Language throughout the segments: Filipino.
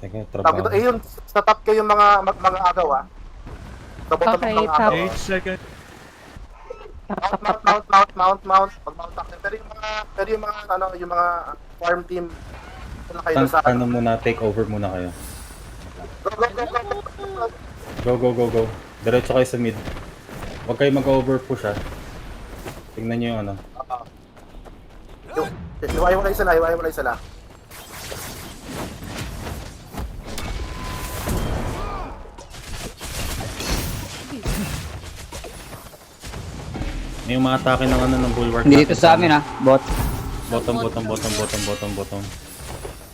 Teka, Tawag ito, trabaho. yun, sa top kayo yung mga agaw Sa bottom Okay, ng mga top. agaw. 8 seconds. Mount. Pag-mount up. Pero yung mga, yung mga farm team, na kayo sa Ano muna, take over muna kayo. Go. Go. Diretso kayo sa mid. Huwag kayo mag-over-push ha. Tingnan nyo yung ano. Hiwa-hiwalay sila. May yung mga atake ng ano ng bulwark. Dito sa amin bot. Bottom.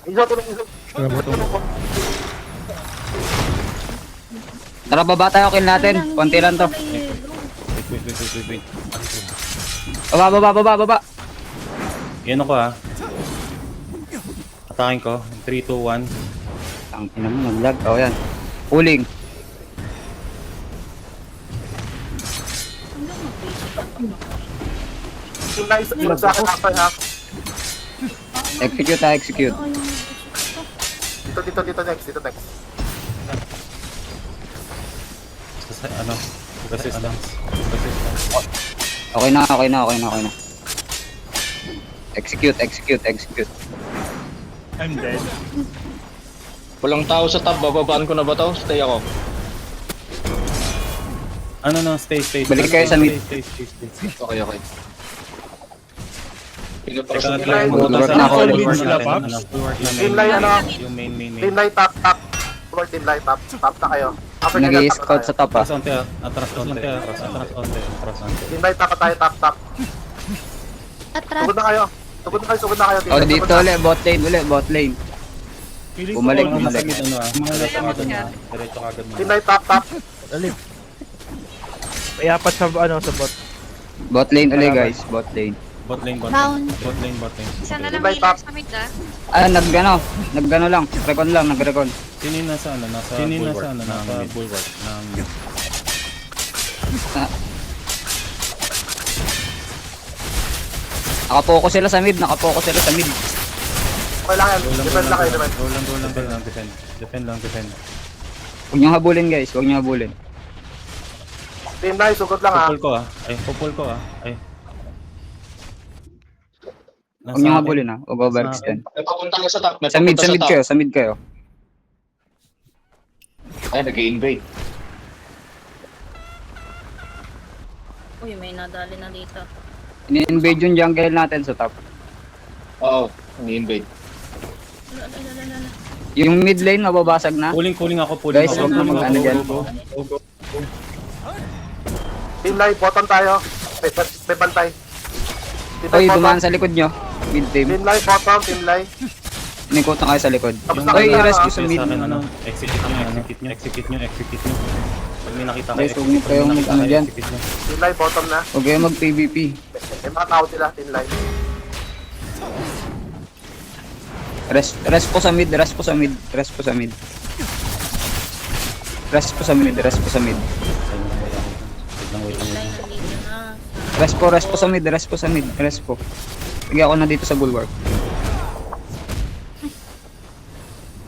Iso, tulong. Tara, baba tayo, kill natin. Konti lang to. Wait. Baba. Yan ako ha. Atakin ko. 3, 2, 1. Ang ina mo, nag-lag. Yan. Pulling. Yung sa akin after half. Execute. Dito next. Kasi ano. Resistance. Okay na. Execute. I'm dead. Walang tao sa top, bababaan ko na ba to? Stay ako. Stay. Balik kayo sa mid. Stay. Okay. Teka, Bulwark na ako. Bulwark sila, Pops. Team line, Yung main. Team line top. Team line top. Top na kayo. After Nag-i-scout sa top Atras konti. Team line top tayo, top. Atras. Sugod na kayo. Team line, Dito sugod na. ulit, bot lane. Feeling ko Bumalik, all Mga bumalik. sa mid ano ah. Mga nasa mid ano ah. Diretso kagad mo. Team line top. Alip. May apat sa sa bot. Bot lane ulit, guys. Bot lane. Bot lane. Down. Bot lane. Isa na lang Team line healer top. sa mid Naggano lang. Nag-recon. Sino yung nasa ano? Nasa bulwark. Nakapokus sila sa mid. Okay lang yan. Defend lang kayo. Defend lang. Huwag niyong habulin, guys. Team line, sugod lang Popol ko ah. Huwag niyong habulin Huwag overextend. May papunta ka sa top. Sa mid kayo. Ay, nag-i-invade. Uy, may nadali na dito. Ini-invade yung jungle natin sa top. Oo, nag-i-invade. Yung mid lane, mababasag na. Pulling ako. Guys, huwag na mag-ano dyan. Team line, bottom tayo. May bantay. Team Oy, line, dumaan sa likod nyo. Mid team. Team line, bottom, team line. Inikot na kayo sa likod. Tapos na Oy, kayo na, rescue sa mid. Execute nyo. Pag may nakita Guys, huwag niyo kayong ano dyan. Team line, bottom na. Huwag kayong mag-PVP. May mga tao sila, team line. Rest po sa mid. Rest po sa mid. Sige ako na dito sa bulwark.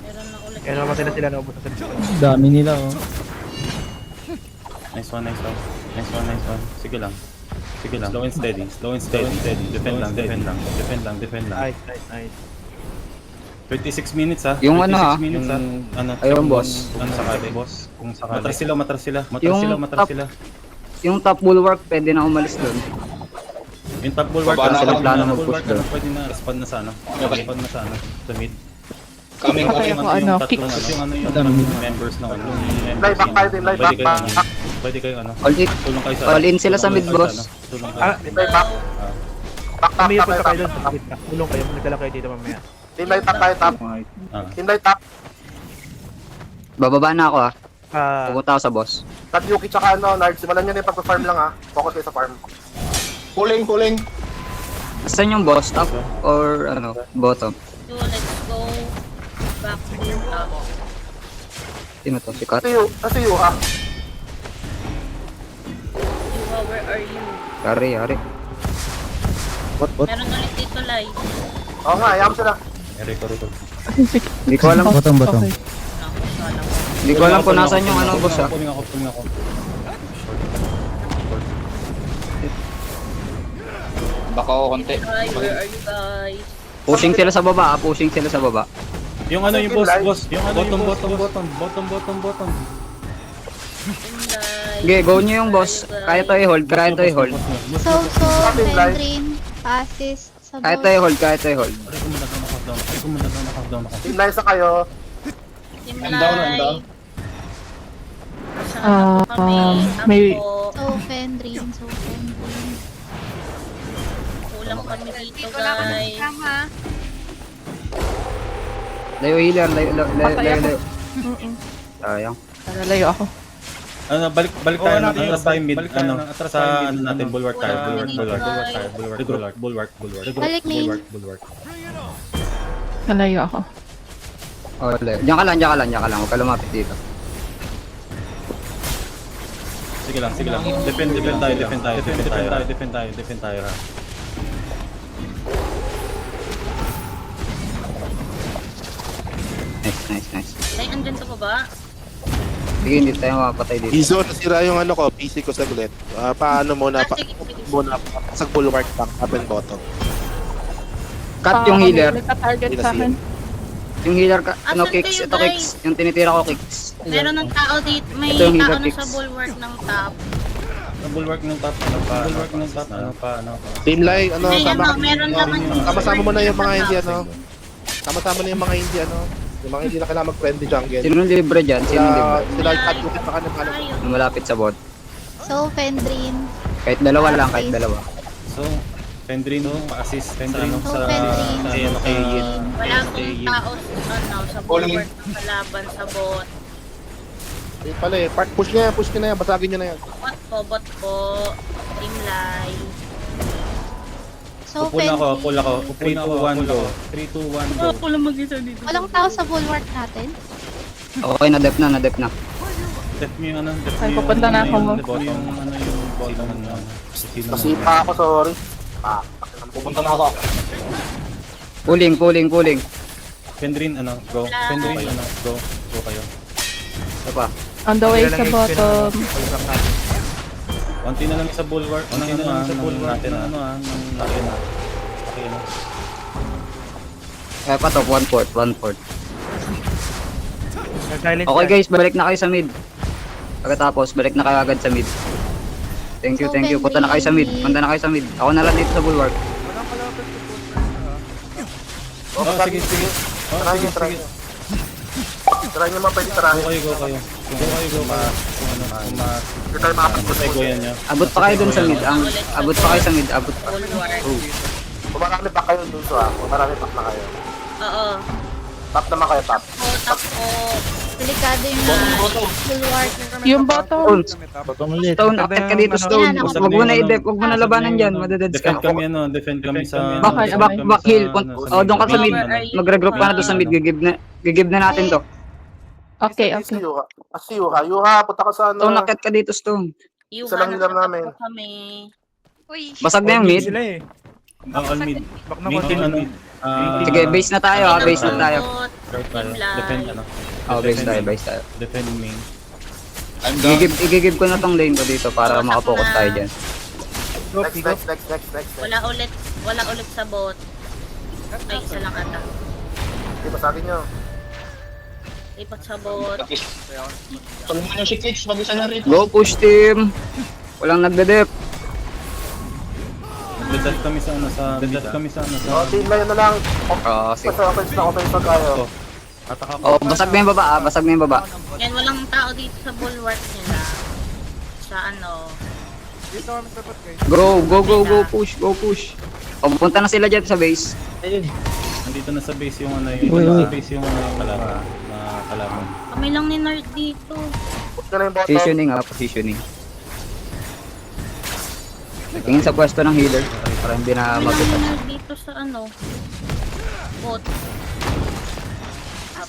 Meron na ulit. Kaya namatay na sila, naubos na sila. Dami nila Nice one. Sige lang. Slow and steady. Defend lang. Nice. 36 minutes ha. Yung ano, ha? 36 minutes ha. Ayun, boss. Ano sakali? Boss. Kung sakali. Matras sila. Yung top bulwark, pwede na umalis doon. Yung top bulwark Baba na sa ako. plano ng Push bulwark doon. pwede na respond na sa ano. Respond na sa ano. Sa mid. Coming. Yung tatlong yung members ng ano. Line, back tayo, team line, back. Pwede kayo ano. All Tulong kayo sa all in sila sa mid, boss. Tulong kayo. Team line, back. Back, Kami yung punta kayo top. doon sa gitna. Tulong kayo, nagdala kayo dito mamaya. Team line, top tayo, top. Ah. Team line, top. Bababa na ako Pupunta ako sa boss. Tat Yuki tsaka Nard, simulan nyo na yung pag-farm lang Focus kayo sa farm. Pulling. Saan yung boss? Top or bottom? So, let's go back to top. Sino to? Si Kat? Kasi you Yuha, where are you? Yari. Meron ulit dito, Lai. Oo nga, ayam sila. Record. Hindi ko alam. Bottom. Hindi ko alam kung nasan yung ano, boss, ah. Pulling ako. Baka ako konti. Hi, where are you guys? Pushing sila sa baba, pushing sila sa baba. Yung ano yung Live. boss. Yung ano yung bottom. Inday. Sige, go nyo yung boss. Kaya to i-hold, kaya to i-hold. So, Ating live. Vendrin, assist sa Kaya to boss. i-hold, kaya to i-hold. Aray ko muna knockdown ako. Team line sa kayo. Team I'm down. Live. Kasama po kami. may- Ako. So, Vendrin. Kulang kami dito, guys. Layo healer, layo. Sayang. Nalalayo ako. Ano, balik tayo natin atras tayo mid, ano, sa ano natin, bulwark tayo, bulwark. Balik main. Nalayo ako. Oh, layo. Diyan ka lang. Huwag ka lumapit dito. Sige lang. Defend tayo ha. Nice. Ay, andyan sa baba. Sige, hindi tayo mapatay dito. Izo, nasira yung ano ko, PC ko saglit. Paano muna, Sige. sa bulwark back up and bottom. Cut yung healer. Nagka-target sa akin. Yung healer ka, ano, Asan kicks. kayo, Ito guys? kicks. Yung tinitira ko kicks. Meron ng tao dito. May Ito yung tao Higa na Pix. sa bulwark ng top. Bulwark ng top, ano pa. Team line, ano, May ano, meron naman. sama mo na yung mga hindi, ano. Sama na yung mga hindi, ano. Yung mga hindi na kailangan mag-friendly jungle. Sinong libre dyan? Sinong libre? Sila cut yung baka ng paano. Ayun. Yung malapit sa bot. So, Vendrin. Kahit dalawa lang, kahit dalawa. So, Pendrin, pa-assist sa ano, So, sa Vendrin. kay Yin. Wala akong tao sa bulwark ng kalaban sa bot. Yun pala eh, push nyo na yan, basagin nyo na yan. Bot po. Team Live. So, Pull ako. Vendrin. 3, 2, 1, go. 3, 2, 1, go. Ako lang mag-isa dito. Walang tao sa bulwark natin. Okay, na-dep na. Def mo yung ano, Ay, pupunta na ako. Yung bottom ano. Masipa ako, sorry. Pupunta na ako. Pulling. Pendrin, ano, go. Pendrin, ano, go. Go kayo. Ito pa. On the way sa bottom. Konti na lang sa bulwark. Konti na lang sa bulwark natin, ano, laki na. Kaya pa top, 1/4. Silent Okay guys, balik na kayo sa mid. Pagkatapos, balik na kayo agad sa mid. Thank you. Punta na kayo sa mid. Ako na lang dito sa bulwark. Oh, sige. Try nyo mga pwede tarahin. Go kayo. Kung Hindi tayo makakapag tayo goyan nyo. Abot pa kayo dun sa mid. Abot pa. Bulwark. Kung marami pa kayo dito kung marami pa na kayo. Oo. Top naman kayo, top. Top po. Delikado yung bulwark. Yung bottom. Stone, akit ka dito, Stone. Yan, Huwag mo na i-dep, huwag mo na labanan dyan. Madadeds ka. Defend kami sa... Back hill. Doon ka sa mid. Mag-regroup ka na doon sa mid. Gigib na natin to. Okay. Si Yuha. Yuha, punta ka sa ano. Stone, akit ka dito, Stone. Isa lang healer namin. Kami. Basag na yung mid. All mid. Main team, ano. Sige, base na tayo ha. Base na tayo. Defend, ano. Base tayo. Defend main. I'm down. Igigib ko na tong lane ko dito para makapokus tayo dyan. Next. Wala ulit sa bot. Ay, isa lang ata. Hindi, basagin nyo. Lipat sa bot. Tulungan yung si Kicks, mag-isa na rito. Go push team. Walang nagde-dep. Dead kami sa ano sa... Team line na lang. Sige. Offense na kayo. Ataka ko. Basag na yung baba. Yan, walang tao dito sa bulwark nila. Sa ano. Go push. Pupunta na sila dyan sa base. Nandito na sa base yung ano yung kalaban. Kami lang ni Nerd dito. Push na yung bottom. Positioning. Tingin sa pwesto ng healer para hindi na Kami lang ni magutas. Nerd dito sa ano. Bot.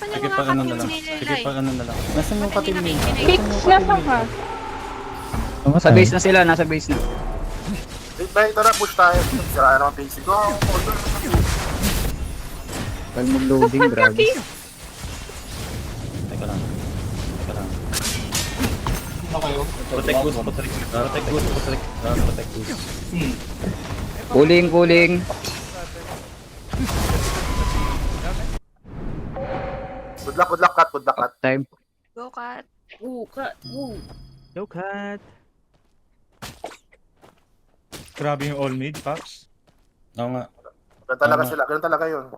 Sige pa ano na lang. Nasaan yung katim main? Kicks na ka. Sa base na sila, nasa base na. Team line, tara, push tayo. Sira naman PC ko. Pag mag-loading, grabe. Teka lang. Protect boost, protect boost. Pulling, pulling. Good luck, cut. Good luck, cut. Time. Go, Kat. Yo, cat. Grabe yung all mid, Paps. Oo nga. Ganun talaga Tama. sila. Ganun talaga yun.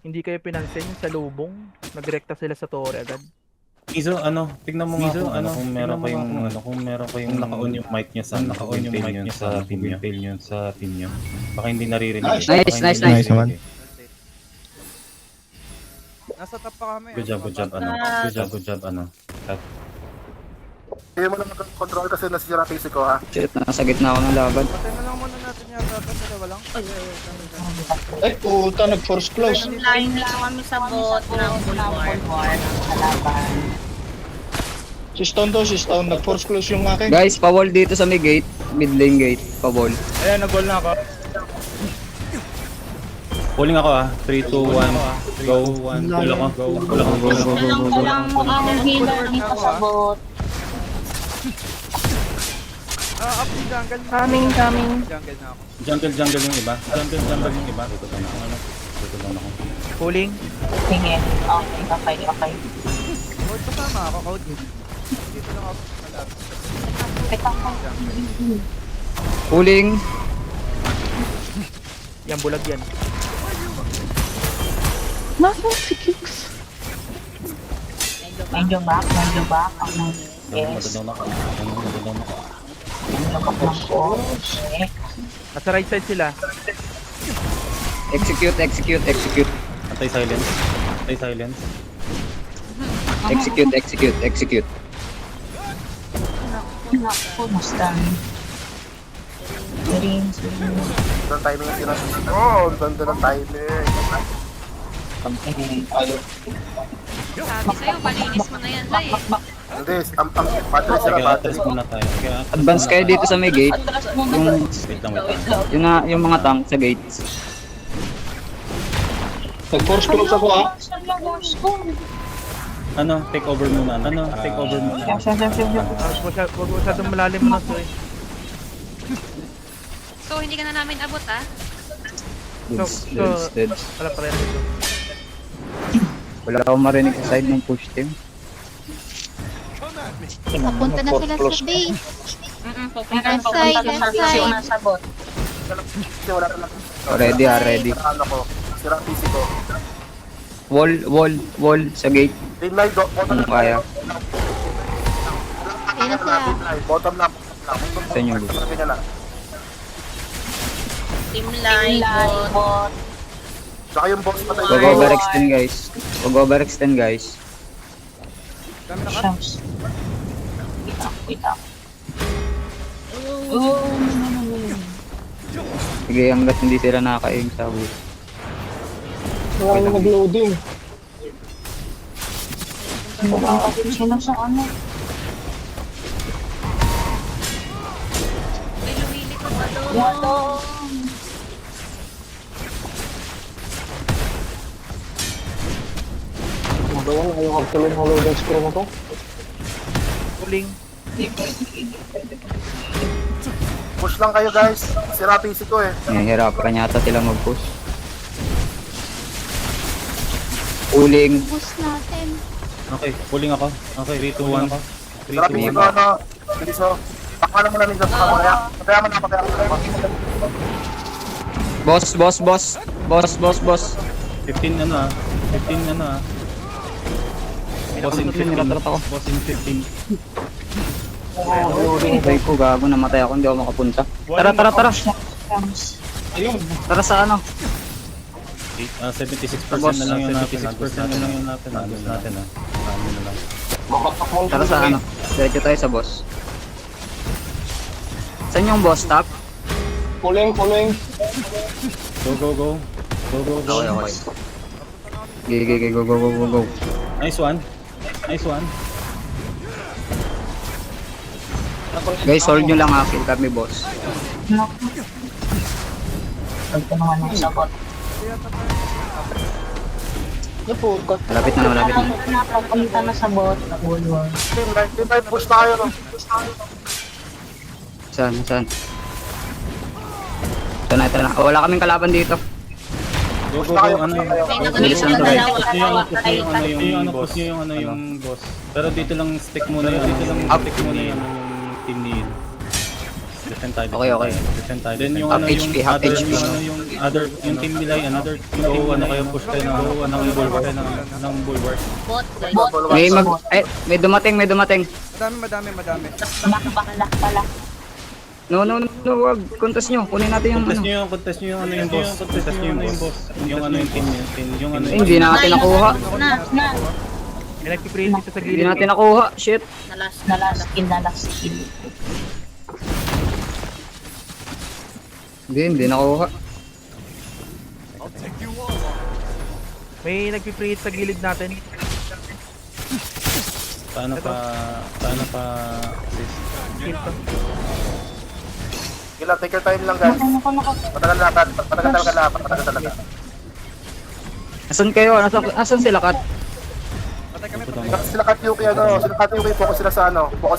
Hindi kayo pinansin yung sa lubong. Nagdirekta sila sa torre agad. Mizo, tignan mo nga kung meron kayong naka-on yung mic niya sa naka-on yung mic niya sa team niyo. Baka hindi naririnig. Nice, nice, nice. Nice naman. Nasa top pa kami. Good job, Kat. Hindi mo na mag-control kasi nasira PC ko, ha? Shit, nasa gitna ako ng laban. Patay na lang muna natin yan. Dapat dalawa lang. Ay, puta, nag-force close. Line dito kami sa bot ng bulwark. Si Stone, nag-force close yung akin. Guys, pa-wall dito sa may gate. Mid lane gate, pa-wall. Ayan, nag-goal na ako. Pulling ako 3, 2, 1. Go. Pull ako. Ang healer dito sa bot. Up yung jungle. Coming. Jungle na ako. Jungle yung iba. Dito lang ako. Pulling. Sige. Okay. Code kasama ako. Code. Dito lang ako. Pulling. Yan, bulag yan. Medyo back. Yes. Nasa right side sila. Execute. Antay silence. Execute. Ang timing ang sinasabi. Oh, ang ganda ng timing. Sabi sa'yo, malinis mo na yan, Lai. Hindi, battery sila, Sige, battery. atras muna tayo. Advance kayo dito sa may gate. Wait lang. Yung mga tank sa gates. Nag-force close ako, ha? Take over muna. Huwag masyadong malalim mo na to eh. So, hindi ka na namin abot, ah? Deads. Wala pa rin dito. Wala akong marinig sa side ng push team. Papunta na sila sa base. Pupunta Inside. na sa bot. Kasi wala na lang. Ready. Ano ko, sira PC ko. Wall sa gate. Team line, bottom Ano kaya? Kaya na sila. Bottom lang. Sa inyo. Ganyan lang. Team line, bot. Saka yung boss patay. Wag overextend guys. Sige, hanggat hindi sila nakakaing sa booth. Wala nag-loading. May lumili ko pa doon. Magawa na yung actually ng loading screen mo to. Pulling. Push lang kayo guys. Sira PC ko eh. Nahihirapan yata sila mag-push. Pulling. Boost natin. Okay, pulling ako. Okay, 3, 2, 1. Sira PC ko ano. Bilis o. Pakala mo na nila sa kamaya. Pataya mo na. Boss. 15 Boss in 15. Ay ko, gago, namatay ako, hindi ako makapunta. Tara. Ayun. Tara sa ano? 76% na lang yung natin. 76% na lang yung natin. Andun natin na lang. Makatakmol Tara sa ano? Diretso tayo sa boss. Saan yung boss top? Pulling. Go. Okay. Gigi, go. Nice one. Guys, hold nyo lang kill kami boss. Pagtanungan mo sa bot. Malapit na, malapit na. Napapunta na sa bot. Bulwark. Team life, push tayo. No? Saan, saan? Ito na, ito na. Oh, wala kaming kalaban dito. Go, go, go, ano yung... Bilis lang to, guys. Push nyo yung ano yung boss. Pero dito lang stick muna yung stick muna yung team ni Yin. Defend tayo. Okay, okay. Defend tayo. Then yung Half ano HP, yung half other, HP. yung ano yung other, yung team nila, another team, ano kayo push kayo ng bulwark, ng bulwark. Bot, guys. May dumating, may dumating. Madami. Bakbalak pala. No, wag. Contest nyo. Kunin natin yung ano. Contest nyo yung ano yung boss. Contest nyo yung boss. Yung ano yung team yung ano Hindi natin nakuha. Na. May nagpiprint dito sa Hindi gilid. natin nakuha. Shit. Nalas skill. Hindi nakuha. May nagpiprint sa gilid natin. Paano pa assist? Kill to. Gila, take your time lang guys. Patagal talaga. Asan kayo? Asan sila, Kat? Patay kami. Kasi sila Kat Yuki, focus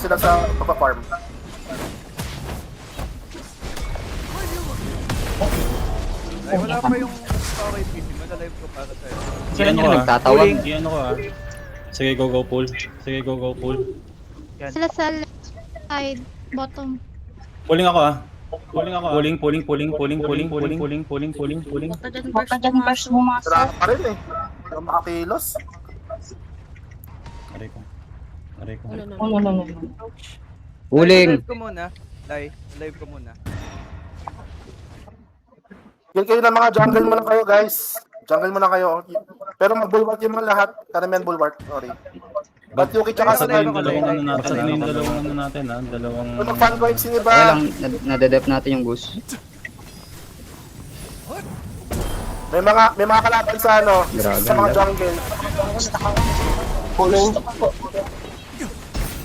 sila sa pagpa-farm. Ay, wala pa yung okay PC. Malalive ko para sa'yo. Sila nyo nagtatawag. Ano ko ah. Sige, go pull. Yan. Sila sa left side, bottom. Pulling ako ah. Pulling. Baka dyan first bumasok. Sila pa rin eh. Yung makakilos. Aray ko. No. Huling. Live ko muna. Live ko muna. Yan kayo ng mga jungle muna kayo guys. Jungle muna kayo. Pero mag-bulwark yung mga lahat. Karamihan bulwark. Sorry. But Yuki tsaka Basta sa yung dalawang ano natin ah. Dalawang... Kung mag-fan coins yung iba. Kaya lang, nadedep natin yung goose. May mga kalaban sa ano. Grabe, Sa mga ang jungle.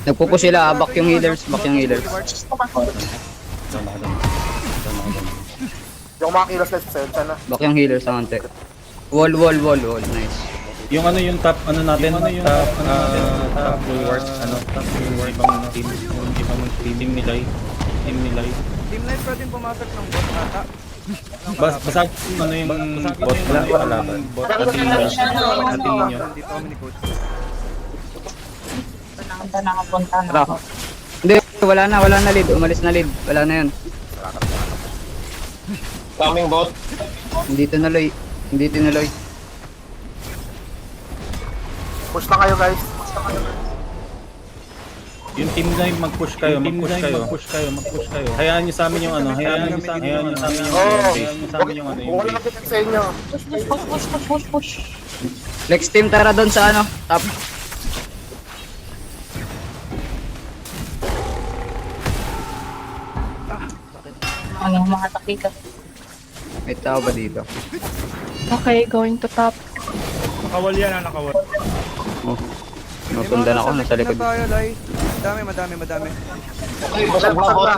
Nagpupo sila, back yung healers. Yung mga kilos guys. Pasensya na. Back yung healers ang ante. Wall. Nice. Yung ano yung top ano natin, top bulwark, top bulwark ibang team, yung ibang team nila. Team live pwedeng pumasok ng bot ata. Basag ano yung bot na kalaban. Bot natin ninyo. Dito kami ni coach. Nakapunta na Tara. ako. Hindi, wala na lead. Umalis na lead. Wala na yun. Coming bot. Hindi tinuloy. Push na kayo guys. Yung team na yung mag-push kayo. Hayaan niyo sa amin yung ano, hayaan niyo sa amin yung ano yung Wala base. lang sa inyo. Push. Next team, tara doon sa ano. Top. Ano yung mga takika? May tao ba dito? Okay, going to top. Nakawal yan, nakawal. Oh. Nasundan ako, nasa likod. Na tayo, Lai. Madami. Basag na bot.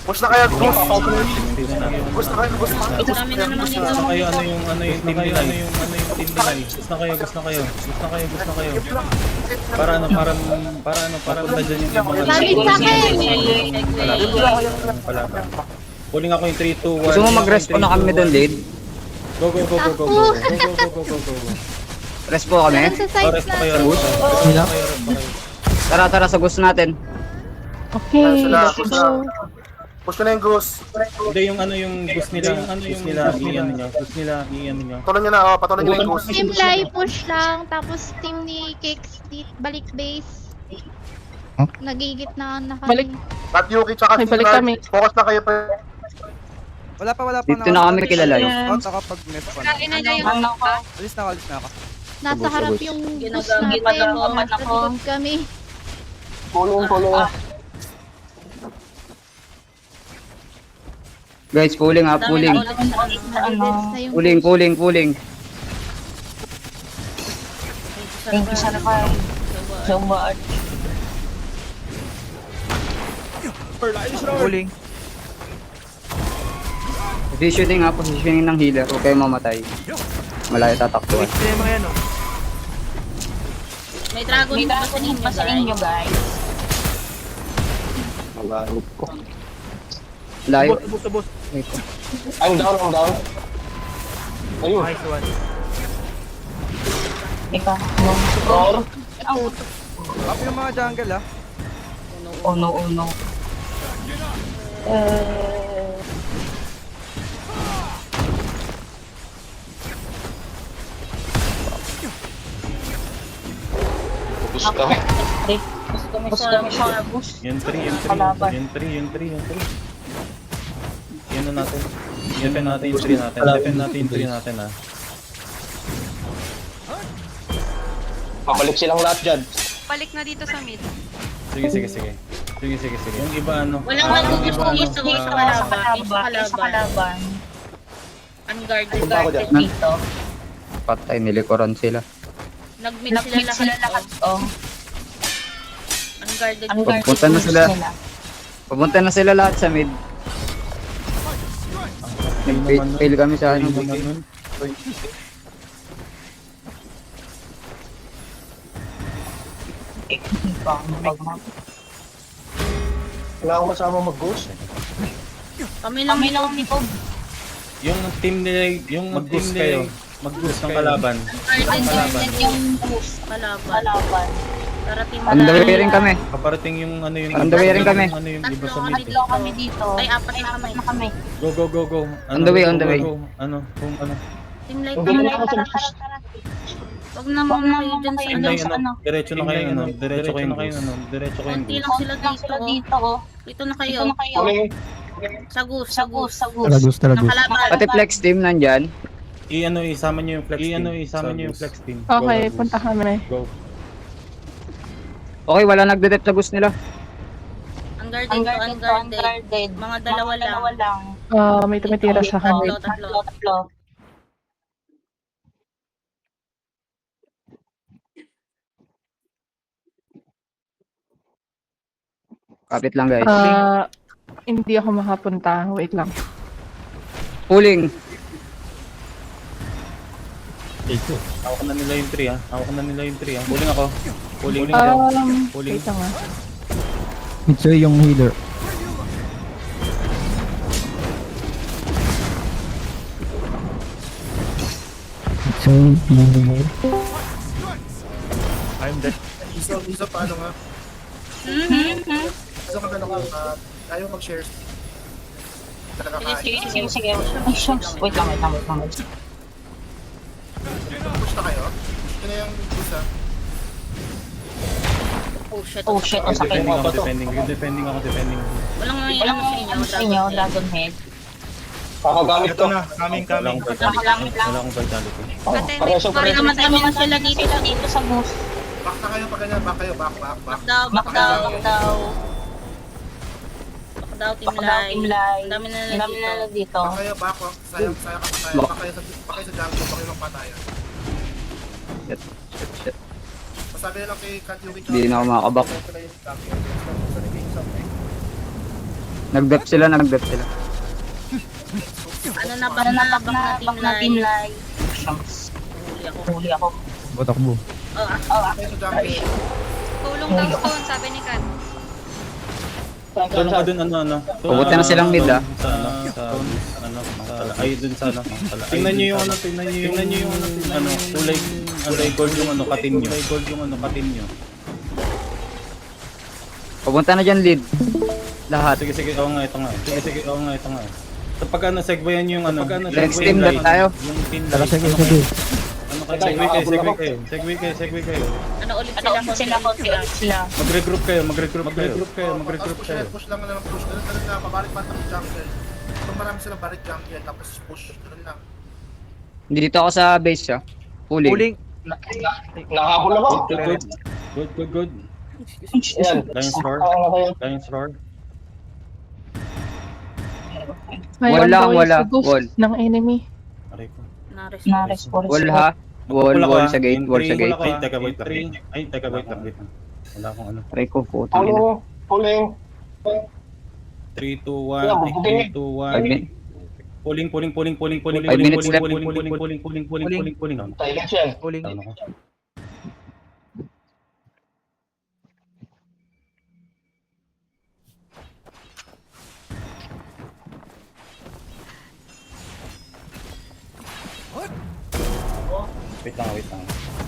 Push na kayo. Push. Hindi na natin. Push na kayo. Dami na naman dito. Gusto kayo ano yung team nila. Gusto kayo. Para na dyan yung mga Lagi sa akin! pala. Pulling ako yung 3, 2, 1. Gusto mo mag-respawn na kami doon, lead? Go. Respawn kami? Meron sa side Rest pa kayo. na. Tara sa goose natin. Okay, Sila, let's push go. Push ko na yung goose. Hindi yung ano yung gusto nila. Iyan nyo. Patuloy nyo na. Patuloy nyo na yung goose. Team Lai push lang, tapos team ni Cakes balik base. Nagigitnaan na kami. At Yuki tsaka si Nard. Focus na kayo pa. Wala pa. Dito na kami kilala. Out ako pag mess pa na. Kain na yung pa. Alis na ako. Nasa harap yung bus natin. Ginagawa Nasa ako. likod kami. Guys, pulling. Ano? Na yung Pulling. Thank you sa lakay. So much. Huling. Positioning ng healer. Huwag kayo mamatay. Malayo tatakbuhan. Wait, yung mga yan, oh. May dragon pa sa inyo, guys. Magamit ko. Layo. Ubus. I'm down. Ayun. Nice one. Roar. Up yung mga jungle ah. Uno. Focus ka. Yung 3. Yan na natin. Defend natin yung 3 natin. Defend natin yung 3 natin, ha. Pabalik silang lahat dyan. Balik na dito sa mid. Sige. Yung iba ano? Walang yung iba, gusto sa kalaban. Unguarded Punta ako dyan. dito. Patay, nilikuran sila. Nag-mid sila lahat. Oh. Unguarded. Pupunta na sila lahat sa mid. Fail kami sa ano. Wala akong kasama mag-ghost. Kami lang dito. Yung team nila, yung mag-boost kayo. Mag-boost ng kalaban. Unguarded yung kalaban. Para team On the way rin kami. Kaparating yung ano yung... On the way rin kami. Ano yung iba sa mid. Tatlo kami dito. Ay, apat na kami. Go. On the way. Ano, kung ano. Team light. Hindi Tara. Wag naman kayo dyan sa ano. Diretso na kayo, ano. Diretso kayo yung Konti boost. lang sila dito. Dito na kayo. Huling. Sagus. Talagus. Nakalaban. Pati flex team nandyan. Isama niyo yung flex team. Okay, punta kami. Go. Okay, wala nagde-dep sa gusto nila. Unguarded. Mga dalawa lang. May tumitira sa kanil. Tatlo. Kapit lang guys. Hindi ako makapunta. Wait lang. Pulling. Hawak na nila yung 3, ha. Pulling ako. Pulling. Wait lang ah. Ito yung healer. I'm dead. Isa paano nga? Isa ka gano'n ayaw mag-share. Sige. Wait lang. Push na kayo. Ito na yung isa. Oh shit. Ang sakit. Defending ako. Walang nangyayang sa inyo, Dragon Head. Kakagamit ko. Coming. Wala akong vitality. Pareso. Madami na sila dito sa boost. Back na kayo pag ganyan. Back kayo. Back. Back daw. Team Light. Dami na dito. Back kayo. Back. Sayang ka pa tayo. Back kayo sa jungle. Back kayo magpatayan. Shit. Masabi na lang kay Kat Yuki. Hindi na ako makakabak. Nag-dep sila. Ano na back na Team Light. Huli ako. Back Oh, kayo sa jungle. Tulong daw stone, sabi ni Kat. Tulong ka dun, ano. Pupunta na silang mid, ah. Dun sa ano. Tingnan niyo yung kulay gold yung katin nyo. Pupunta na dyan lead. Lahat. Sige, oo nga, ito nga. So pag segwayan yung Next team dep tayo. Yung pin light. Segway kayo. ano ulit sila konti sila. Mag-regroup kayo. Push lang na push. Ganun na. Pabalik pa ng jungle. Kung marami silang barik jungle. Tapos push. Ganun lang. Hindi dito ako sa base siya. Pulling. Nakahul ako. Good. Yan. Lion's Roar. Mayroon Wala, daw yung wala. sugus Wall. ng enemy. Aray ko. Na-response. Wall ha. Wall sa gate. Ay, teka, wait lang. Wala akong ano. Aray ko, putang ina. Huling. 3, 2, 1. Pag Pulling. 5 minutes left. Pulling. Silence yan. Pulling. Down ako.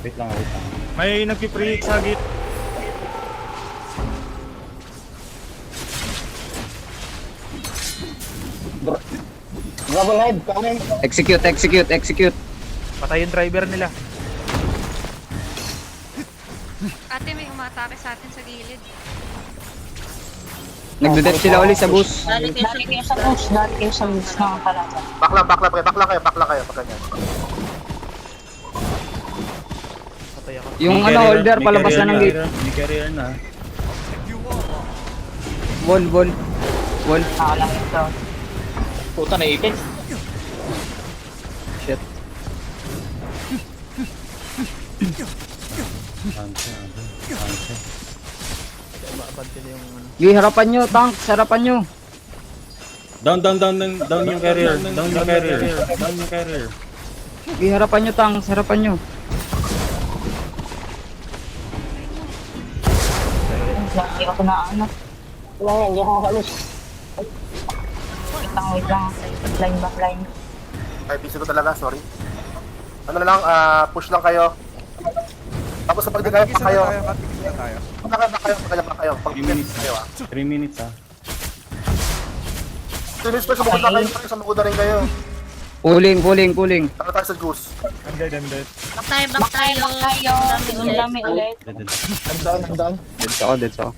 Wait lang. May nagpipreach sa git. Double head, kanin. Execute. Patay yung driver nila. Ate, may umatake sa atin sa gilid. Nagde-death sila ulit sa bus. Dali kayo sa bus. Dali kayo sa bus ng kalaban. Bakla kayo, pag ganyan. Patay ako. Yung holder, palabas na ng gate. May carrier na. Wall. Nakalang ito. Puta na ipin. Shit. Anse. Abante na yung ano. Gi, harapan nyo, tank. Harapan nyo. Down yung carrier. Down yung carrier. Gi, harapan nyo, tank. Harapan nyo. Hindi ako na ano. Wala yan, hindi ako makalos. Wait lang. Backline. Ay, busy ko talaga, sorry. Ano na lang, push lang kayo. Tapos sa pagdigay pa kayo. Katigis na tayo. Pagkaya kayo. Pag 3 minutes. kayo 3 minutes ah. 3 minutes pa, sumugod na kayo. Sumugod na rin kayo. Pulling. Tara tayo sa goose. I'm dead. Back tayo. Ang dami ulit. Dead ako.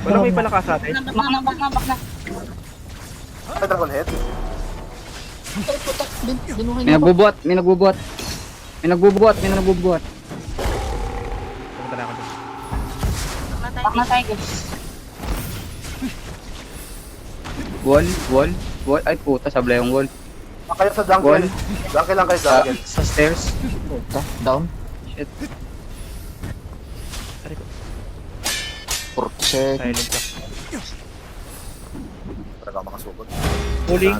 Wala may palakas sa atin. Back na. Ay, Dragon Head. May nagbubuhat. Pumunta na ako dun. Back na tayo guys. Wall. Ay puta, sabla yung wall. Kayo sa jungle. Jungle lang kayo, jungle. Sa stairs. Down. Shit. Silent ka. Talaga ako makasugod. Pulling.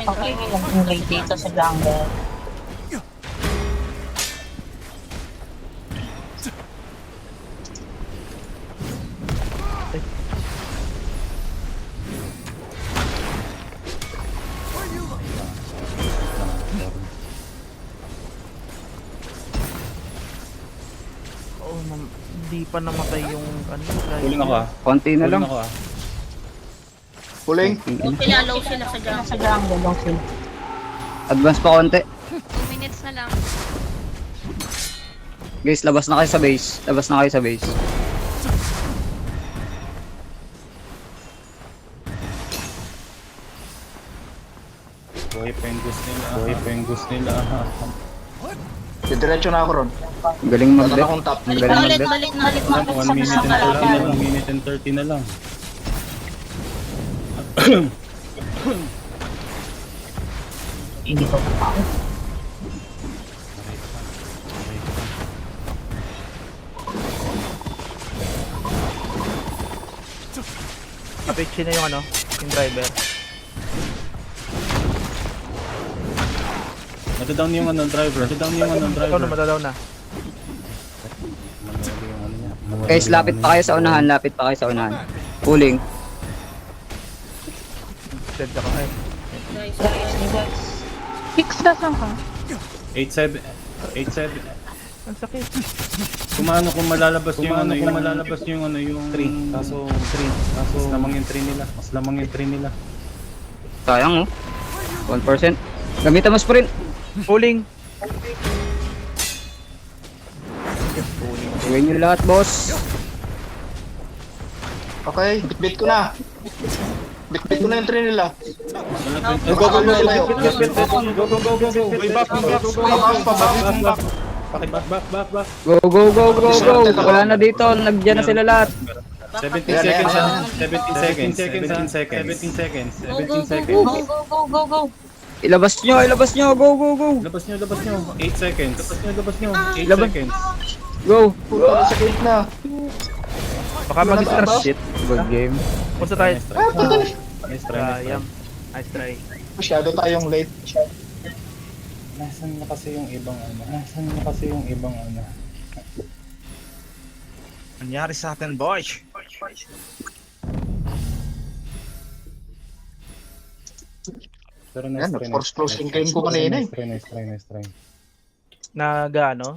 Okay, lang dito sa jungle. Oh, hindi pa namatay yung ano. Pulling ako ah. Konti na lang. Pulling. Low sila sa jungle. Low sila. Advance pa konti. 2 minutes na lang. Guys, labas na kayo sa base. Buhay pa yung gusto nila. Diretso na ako ron. Galing Wala mag-death. akong top. Galing mag-death. Balik na. 1 minute and 30 na lang. 1 minute and 30 na lang. Hindi ko pa. Apeche na yung ano, yung driver. Matadown yung driver. Ikaw na matadaw na. Guys, lapit pa kayo sa unahan. Pulling. Dead ako. Ay. Guys. Fix na saan ka? 8-7. Ang sakit. Kung malalabas yung 3. Kaso mas lamang yung 3 nila. Sayang 1%. Gamitan mo sprint. Pulling. Gawin nyo lahat, boss. Okay, bitbit ko na. Bitbit ko na yung train nila. Go. Way back. Back. Go. Wala na dito. Nandiyan na sila lahat. 17 Baka- seconds, Ayan, ah. 17 seconds, 17 seconds, 17 seconds, Go, 17 go, go, seconds. go, go, go, go, go. Ilabas nyo, go, go, go. Labas nyo, 8 seconds. Labas nyo, 8 Labas. seconds. Go. Baka mag-start. Shit, good game. Punta tayo. Nice try. Nice try, nice try. Sayang. Nice try. Masyado tayong late. Nasaan na kasi yung ibang ano? Nasaan na kasi yung ibang ano? Nangyari sa atin, boy. Pero nice try. Force closing game ko kanina eh. Nice try. Nag ano?